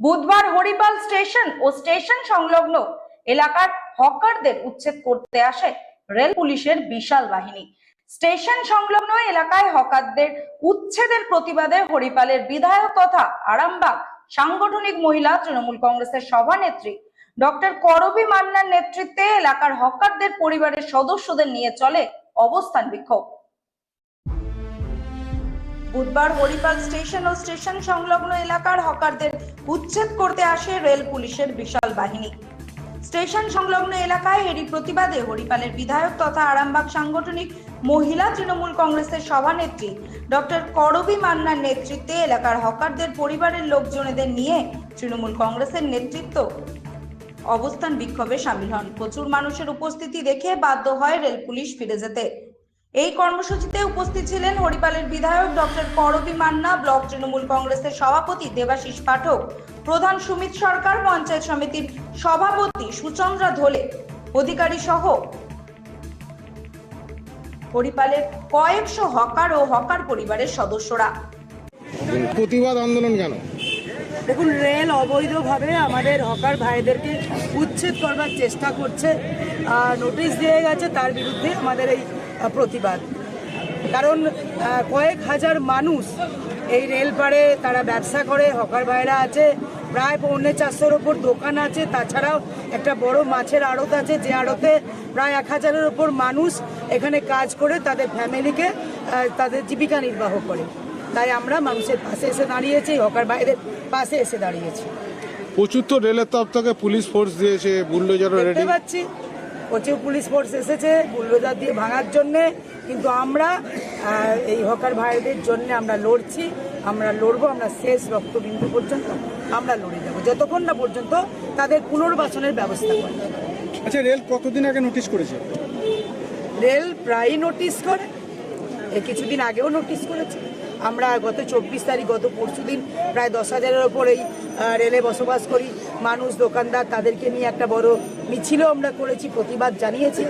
বুধবার হরিপাল স্টেশন ও স্টেশন সংলগ্ন এলাকার হকারদের উচ্ছেদ করতে আসে রেল পুলিশের বিশাল বাহিনী। স্টেশন সংলগ্ন এলাকায় হকারদের উচ্ছেদের প্রতিবাদে হরিপালের বিধায়ক তথা আরামবাগ সাংগঠনিক মহিলা তৃণমূল কংগ্রেসের সভানেত্রী ডক্টর করবী মান্নার নেতৃত্বে এলাকার হকারদের পরিবারের সদস্যদের নিয়ে চলে অবস্থান বিক্ষোভ। বুধবার হরিপাল স্টেশন ও স্টেশন সংলগ্ন এলাকার হকারদের উচ্ছেদ করতে আসে রেল পুলিশের বিশাল বাহিনী। স্টেশন সংলগ্ন এলাকায় এরই প্রতিবাদে হরিপালের বিধায়ক তথা আরামবাগ সাংগঠনিক মহিলা তৃণমূল কংগ্রেসের সভানেত্রী ডক্টর করবী মান্নার নেতৃত্বে এলাকার হকারদের পরিবারের লোকজনেদের নিয়ে তৃণমূল কংগ্রেসের নেতৃত্ব অবস্থান বিক্ষোভে সামিল হন। প্রচুর মানুষের উপস্থিতি দেখে বাধ্য হয় রেল পুলিশ ফিরে যেতে। এই কর্মসূচিতে উপস্থিত ছিলেন হরিপালের বিধায়ক ডক্টর করবী মান্না, ব্লক তৃণমূল কংগ্রেসের সভাপতি দেবাশিস পাঠক, প্রধান সুমিত সরকার, পঞ্চায়েত সমিতির সভাপতি সুচন্দ্রা ধোলে, অধিকারী সহ হরিপালের কয়েকশো হকার ও হকার পরিবারের সদস্যরা। প্রতিবাদ আন্দোলন কেন? দেখুন, রেল অবৈধভাবে আমাদের হকার ভাইদেরকে উচ্ছেদ করবার চেষ্টা করছে, নোটিশ দিয়ে গেছে, তার বিরুদ্ধে আমাদের এই প্রতিবাদ। কারণ কয়েক হাজার মানুষ এই রেল পাড়ে তারা ব্যবসা করে, হকার ভাইরা আছে, প্রায় 450-এর ওপর দোকান আছে, তাছাড়াও একটা বড় মাছের আড়ত আছে, যে আড়তে প্রায় 1000-এর ওপর মানুষ এখানে কাজ করে তাদের ফ্যামিলিকে তাদের জীবিকা নির্বাহ করে। তাই আমরা মানুষের পাশে এসে দাঁড়িয়েছি, হকার ভাইদের পাশে এসে দাঁড়িয়েছি। প্রচুর তো রেলের তরফ থেকে পুলিশ ফোর্স দিয়েছে, বুলডোজারও রেডি। দেখতে পাচ্ছি প্রচুর পুলিশ ফোর্স এসেছে বুলডোজার দিয়ে ভাঙার জন্যে, কিন্তু আমরা এই হকার ভাইদের জন্য আমরা লড়ছি, আমরা লড়বো, আমরা শেষ রক্তবিন্দু পর্যন্ত আমরা লড়ে যাবো, যতক্ষণ না পর্যন্ত তাদের পুনর্বাসনের ব্যবস্থা করে। আচ্ছা, রেল কতদিন আগে নোটিশ করেছে? রেল প্রায়ই নোটিশ করে, কিছুদিন আগেও নোটিশ করেছে। আমরা গত 24 তারিখ, গত পরশুদিন প্রায় 10,000-এর ওপর এই রেলে বসবাস করি মানুষ, দোকানদার, তাদেরকে নিয়ে একটা বড় মিছিলও আমরা করেছি, প্রতিবাদ জানিয়েছি।